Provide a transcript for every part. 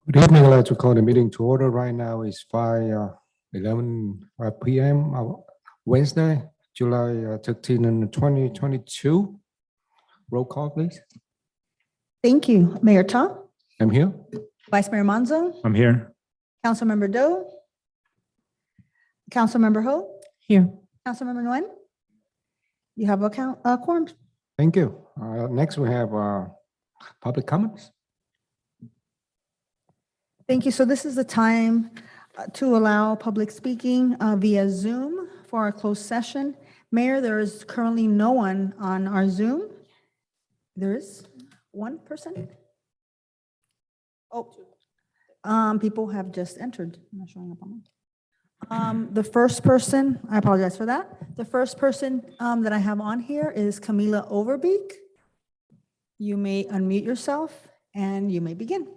Good evening. I'd like to call the meeting to order. Right now is 5:11 p.m. Wednesday, July 13, 2022. Roll call, please. Thank you. Mayor Ta, I'm here. Vice Mayor Manzo, I'm here. Councilmember Doe, Councilmember Ho, Here. Councilmember Nguyen. You have a quorum. Thank you. Next, we have public comments. Thank you. So this is the time to allow public speaking via Zoom for our closed session. Mayor, there is currently no one on our Zoom. There is one person. Oh, people have just entered. I'm not showing up on the first person, I apologize for that. The first person that I have on here is Camila Overbeek. You may unmute yourself and you may begin.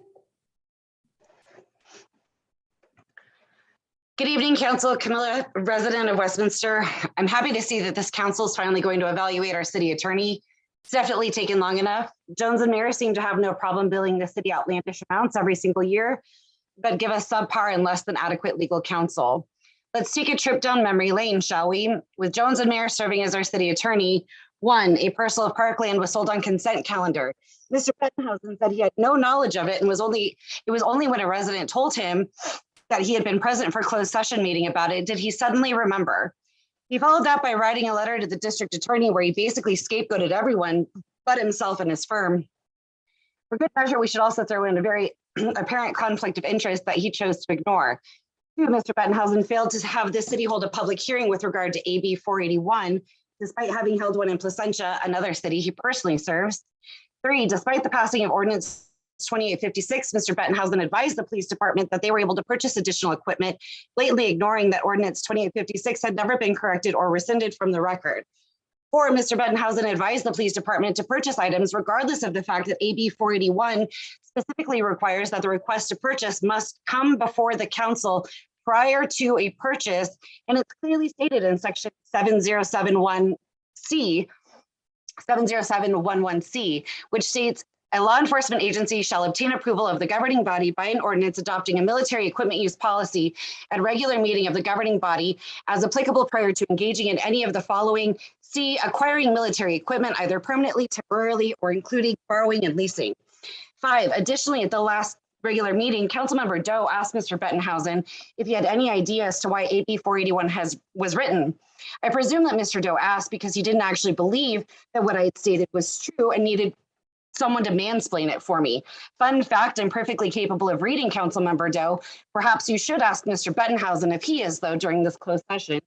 Good evening, Council. Camilla, resident of Westminster. I'm happy to see that this council is finally going to evaluate our city attorney. It's definitely taken long enough. Jones and Mayer seem to have no problem billing the city outlandish amounts every single year, but give us subpar and less than adequate legal counsel. Let's take a trip down memory lane, shall we? With Jones and Mayer serving as our city attorney, 1, a parcel of parkland was sold on consent calendar. Mr. Bettenhausen said he had no knowledge of it and it was only when a resident told him that he had been present for closed session meeting about it did he suddenly remember. He followed that by writing a letter to the district attorney where he basically scapegoated everyone but himself and his firm. For good measure, we should also throw in a very apparent conflict of interest that he chose to ignore. 2, Mr. Bettenhausen failed to have the city hold a public hearing with regard to AB 481, despite having held one in Placentia, another city he personally serves. 3, despite the passing of ordinance 2856, Mr. Bettenhausen advised the police department that they were able to purchase additional equipment, blatantly ignoring that ordinance 2856 had never been corrected or rescinded from the record. 4, Mr. Bettenhausen advised the police department to purchase items regardless of the fact that AB 481 specifically requires that the request to purchase must come before the council prior to a purchase, and it's clearly stated in section 70711C, which states, a law enforcement agency shall obtain approval of the governing body by an ordinance adopting a military equipment use policy at regular meeting of the governing body as applicable prior to engaging in any of the following. C, acquiring military equipment either permanently, temporarily, or including borrowing and leasing. 5, additionally, at the last regular meeting, Councilmember Doe asked Mr. Bettenhausen if he had any idea as to why AB 481 was written. I presume that Mr. Doe asked because he didn't actually believe that what I had stated was true and needed someone to mansplain it for me. Fun fact, I'm perfectly capable of reading, Councilmember Doe. Perhaps you should ask Mr. Bettenhausen if he is, though, during this closed session,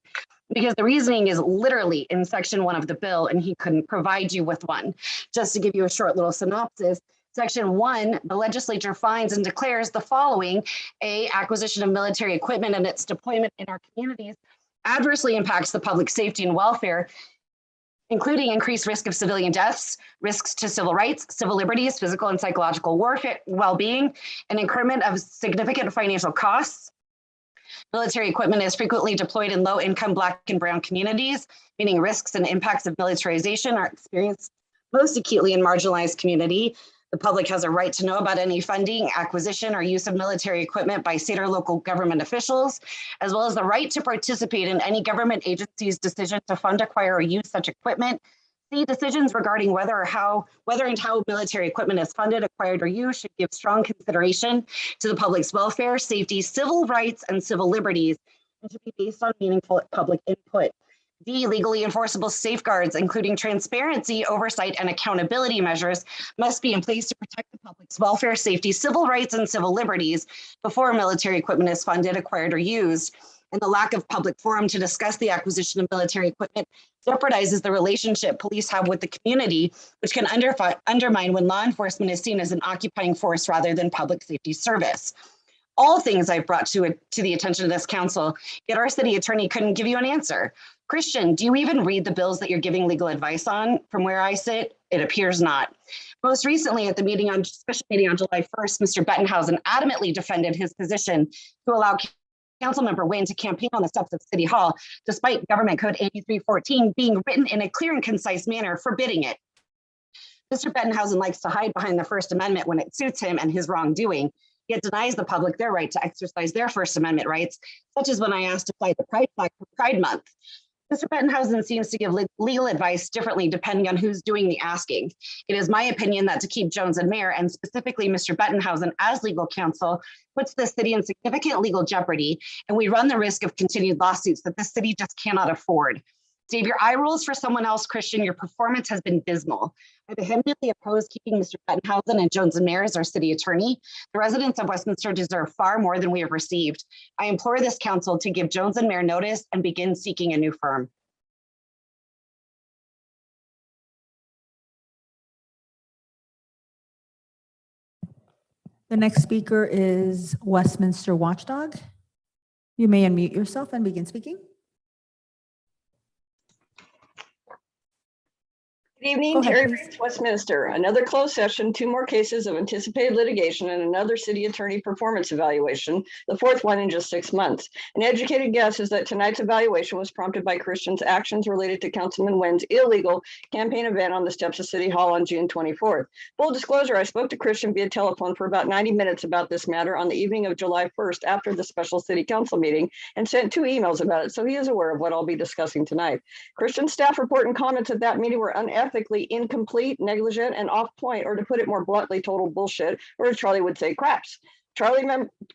because the reasoning is literally in section 1 of the bill and he couldn't provide you with one. Just to give you a short little synopsis, section 1, the legislature finds and declares the following: A, acquisition of military equipment and its deployment in our communities adversely impacts the public safety and welfare, including increased risk of civilian deaths, risks to civil rights, civil liberties, physical and psychological warfare, well-being, an increment of significant financial costs. Military equipment is frequently deployed in low-income Black and Brown communities, meaning risks and impacts of militarization are experienced most acutely in marginalized community. The public has a right to know about any funding, acquisition, or use of military equipment by state or local government officials, as well as the right to participate in any government agency's decision to fund, acquire, or use such equipment. See, decisions regarding whether and how military equipment is funded, acquired, or used should give strong consideration to the public's welfare, safety, civil rights, and civil liberties, and should be based on meaningful public input. D, legally enforceable safeguards, including transparency, oversight, and accountability measures, must be in place to protect the public's welfare, safety, civil rights, and civil liberties before military equipment is funded, acquired, or used. And the lack of public forum to discuss the acquisition of military equipment jeopardizes the relationship police have with the community, which can undermine when law enforcement is seen as an occupying force rather than public safety service. All things I've brought to the attention of this council, yet our city attorney couldn't give you an answer. Christian, do you even read the bills that you're giving legal advice on? From where I sit, it appears not. Most recently at the special meeting on July 1st, Mr. Bettenhausen adamantly defended his position to allow Councilmember Nguyen to campaign on the steps of City Hall, despite Government Code 8314 being written in a clear and concise manner forbidding it. Mr. Bettenhausen likes to hide behind the First Amendment when it suits him and his wrongdoing. yet denies the public their right to exercise their First Amendment rights, such as when I asked to fly the Pride flag for Pride Month. Mr. Bettenhausen seems to give legal advice differently depending on who's doing the asking. It is my opinion that to keep Jones and Mayer, and specifically Mr. Bettenhausen as legal counsel, puts the city in significant legal jeopardy, and we run the risk of continued lawsuits that the city just cannot afford. Save your eye rolls for someone else, Christian. Your performance has been dismal. I vehemently oppose keeping Mr. Bettenhausen and Jones and Mayer as our city attorney. The residents of Westminster deserve far more than we have received. I implore this council to give Jones and Mayer notice and begin seeking a new firm. The next speaker is Westminster Watchdog. You may unmute yourself and begin speaking. Good evening, Go ahead, Terry please. Reeves, Westminster. Another closed session, 2 more cases of anticipated litigation, and another city attorney performance evaluation, the 4th one in just 6 months. An educated guess is that tonight's evaluation was prompted by Christian's actions related to Councilman Nguyen's illegal campaign event on the steps of City Hall on June 24th. Full disclosure, I spoke to Christian via telephone for about 90 minutes about this matter on the evening of July 1st after the special city council meeting and sent 2 emails about it, so he is aware of what I'll be discussing tonight. Christian's staff report and comments at that meeting were unethically incomplete, negligent, and off point, or to put it more bluntly, total bullshit, or as Charlie would say, craps.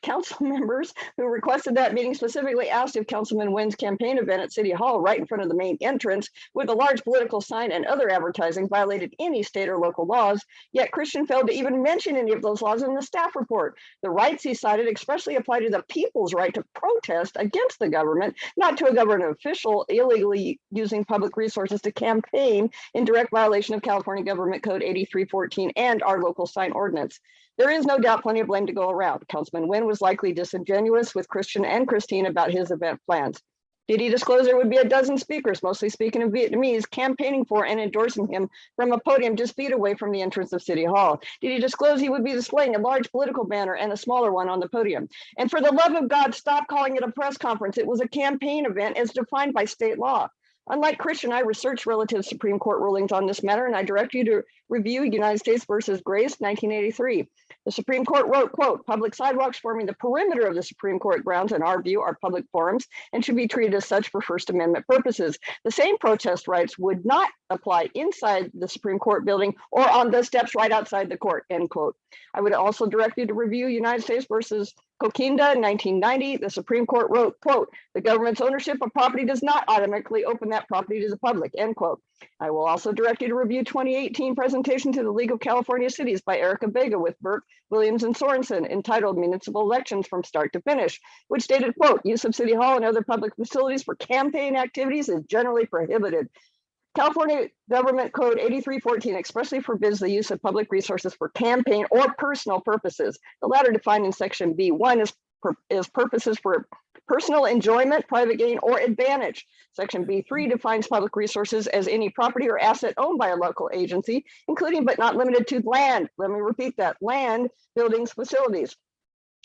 Council members who requested that meeting specifically asked if Councilman Nguyen's campaign event at City Hall, right in front of the main entrance, with a large political sign and other advertising, violated any state or local laws, yet Christian failed to even mention any of those laws in the staff report. The rights he cited expressly apply to the people's right to protest against the government, not to a government official illegally using public resources to campaign in direct violation of California Government Code 8314 and our local sign ordinance. There is no doubt plenty of blame to go around. Councilman Nguyen was likely disingenuous with Christian and Christine about his event plans. Did he disclose there would be a dozen speakers, mostly speaking in Vietnamese, campaigning for and endorsing him from a podium just feet away from the entrance of City Hall? Did he disclose he would be displaying a large political banner and a smaller one on the podium? And for the love of God, stop calling it a press conference. It was a campaign event as defined by state law. Unlike Christian, I researched relative Supreme Court rulings on this matter, and I direct you to review United States versus Grace, 1983. The Supreme Court wrote, quote, public sidewalks forming the perimeter of the Supreme Court grounds, in our view, are public forums and should be treated as such for First Amendment purposes. The same protest rights would not apply inside the Supreme Court building or on the steps right outside the court, end quote. I would also direct you to review United States versus Coquinda, 1990, the Supreme Court wrote, quote, the government's ownership of property does not automatically open that property to the public, end quote. I will also direct you to review 2018 presentation to the League of California Cities by Erica Vega with Burke, Williams, and Sorensen, entitled Municipal Elections from Start to Finish, which stated, quote, use of City Hall and other public facilities for campaign activities is generally prohibited. California Government Code 8314 expressly forbids the use of public resources for campaign or personal purposes. The latter defined in section B1 is purposes for personal enjoyment, private gain, or advantage. Section B3 defines public resources as any property or asset owned by a local agency, including but not limited to land. Let me repeat that: land, buildings, facilities,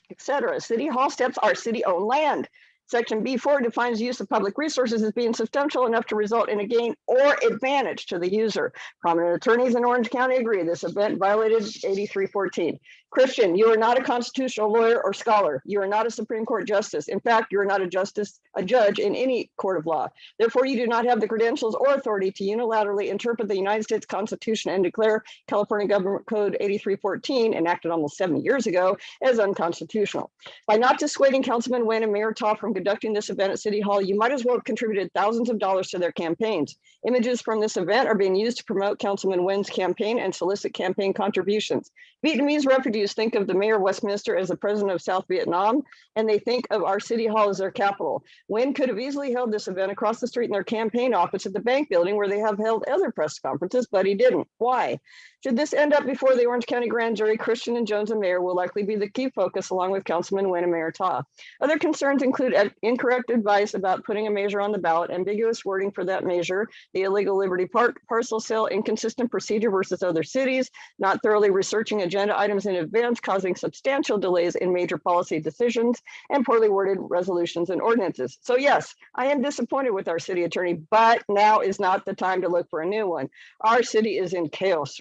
etc. City Hall steps are city-owned land. Section B4 defines use of public resources as being substantial enough to result in a gain or advantage to the user. Prominent attorneys in Orange County agree this event violated 8314. Christian, you are not a constitutional lawyer or scholar. You are not a Supreme Court justice. In fact, you are not a judge in any court of law. Therefore, you do not have the credentials or authority to unilaterally interpret the United States Constitution and declare California Government Code 8314, enacted almost 70 years ago, as unconstitutional. By not dissuading Councilman Nguyen and Mayor Ta from conducting this event at City Hall, you might as well have contributed thousands of dollars to their campaigns. Images from this event are being used to promote Councilman Nguyen's campaign and solicit campaign contributions. Vietnamese refugees think of the mayor of Westminster as the president of South Vietnam, and they think of our City Hall as their capital. Nguyen could have easily held this event across the street in their campaign office at the bank building where they have held other press conferences, but he didn't. Why? Should this end up before the Orange County Grand Jury, Christian and Jones and Mayer will likely be the key focus, along with Councilman Nguyen and Mayor Ta. Other concerns include incorrect advice about putting a measure on the ballot, ambiguous wording for that measure, the illegal Liberty Park parcel sale, inconsistent procedure versus other cities, not thoroughly researching agenda items in advance, causing substantial delays in major policy decisions, and poorly worded resolutions and ordinances. So yes, I am disappointed with our city attorney, but now is not the time to look for a new one. Our city is in chaos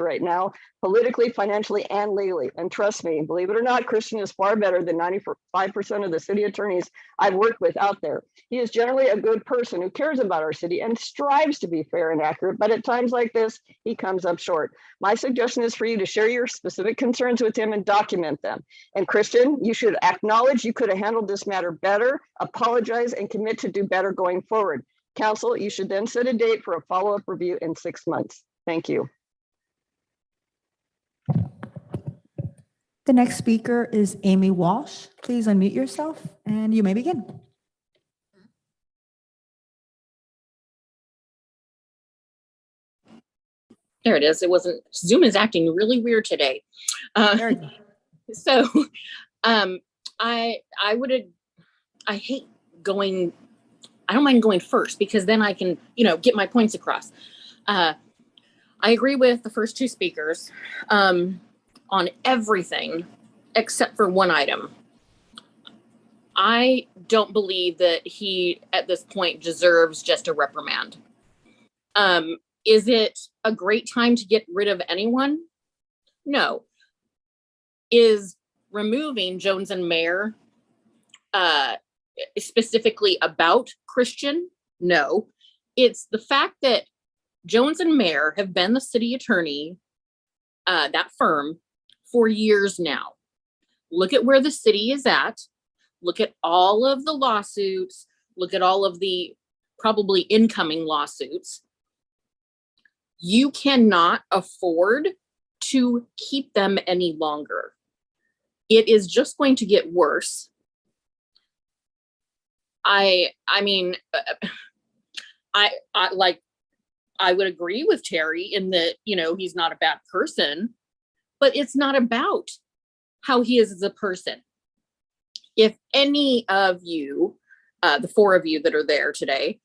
right now. politically, financially, and legally. And trust me, believe it or not, Christian is far better than 95% of the city attorneys I've worked with out there. He is generally a good person who cares about our city and strives to be fair and accurate, but at times like this, he comes up short. My suggestion is for you to share your specific concerns with him and document them. And Christian, you should acknowledge you could have handled this matter better, apologize, and commit to do better going forward. Council, you should then set a date for a follow-up review in 6 months. Thank you. The next speaker is Amy Walsh. Please unmute yourself and you may begin. There it is. It wasn't, Zoom is acting really weird today. There you go. So I hate going, I don't mind going first because then I can, get my points across. I agree with the first two speakers on everything except for one item. I don't believe that he, at this point, deserves just a reprimand. Is it a great time to get rid of anyone? No. Is removing Jones and Mayer specifically about Christian? No. It's the fact that Jones and Mayer have been the city attorney, that firm, for years now. Look at where the city is at. Look at all of the lawsuits. Look at all of the probably incoming lawsuits. You cannot afford to keep them any longer. It is just going to get worse. I would agree with Terry in that, he's not a bad person, but it's not about how he is as a person. If any of you, the four of you that are there today,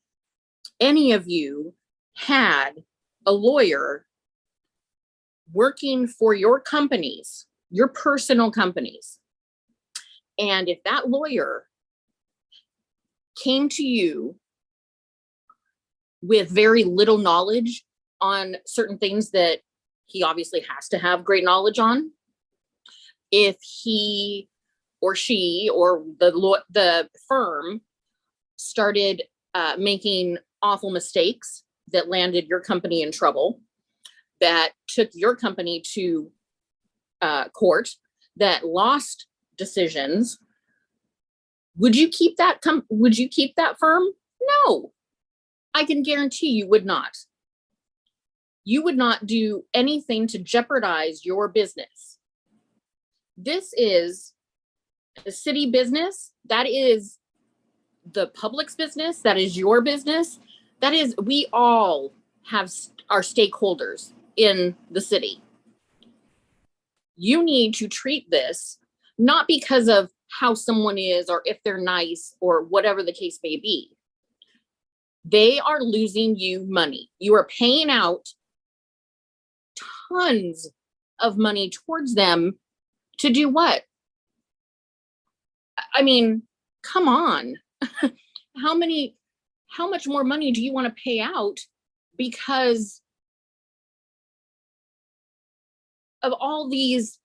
any of you had a lawyer working for your companies, your personal companies, and if that lawyer came to you with very little knowledge on certain things that he obviously has to have great knowledge on, if he or she or the firm started making awful mistakes that landed your company in trouble, that took your company to court, that lost decisions, would you keep that firm? No, I can guarantee you would not. You would not do anything to jeopardize your business. This is a city business. That is the public's business. That is your business. That is, we all have our stakeholders in the city. You need to treat this not because of how someone is or if they're nice or whatever the case may be. They are losing you money. You are paying out tons of money towards them to do what? I mean, come on. How much more money do you want to pay out because of all these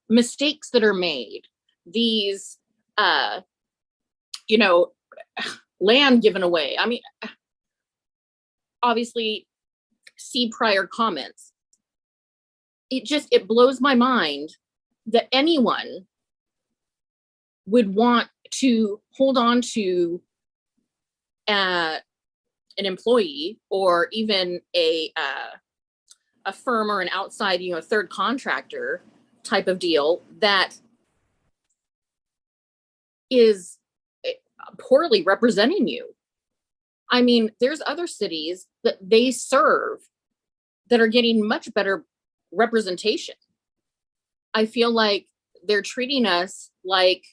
mistakes that are made, these, land given away? I mean, obviously, see prior comments. It blows my mind that anyone would want to hold on to an employee or even a firm or an outside, third contractor type of deal that is poorly representing you. I mean, there's other cities that they serve that are getting much better representation. I feel like they're treating us like,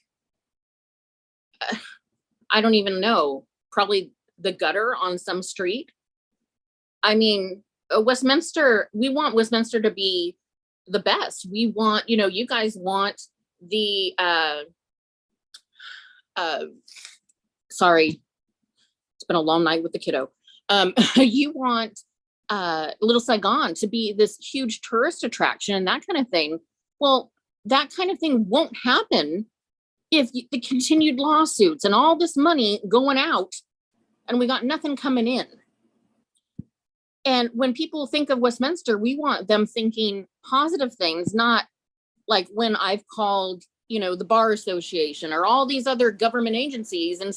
I don't even know, probably the gutter on some street. I mean, Westminster, we want Westminster to be the best. We want, you guys want the, sorry, it's been a long night with the kiddo. You want Little Saigon to be this huge tourist attraction and that kind of thing. Well, that kind of thing won't happen if the continued lawsuits and all this money going out and we got nothing coming in. And when people think of Westminster, we want them thinking positive things, not like when I've called, the Bar Association or all these other government agencies and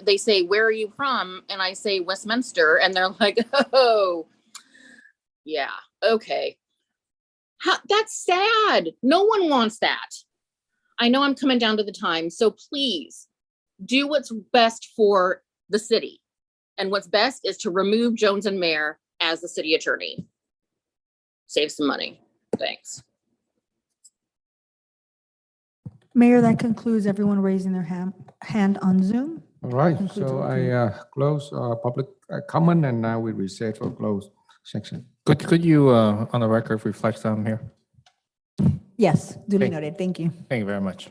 they say, where are you from? And I say Westminster, and they're like, oh, yeah, okay. That's sad. No one wants that. I know I'm coming down to the time, so please do what's best for the city. And what's best is to remove Jones and Mayer as the city attorney. Save some money. Thanks. Mayor, that concludes everyone raising their hand on Zoom. All right, Concludes so all I close public comment, and now we reset for closed section. Could you, on the record, reflect on here? Yes, duly Thank- noted. Thank you. Thank you very much.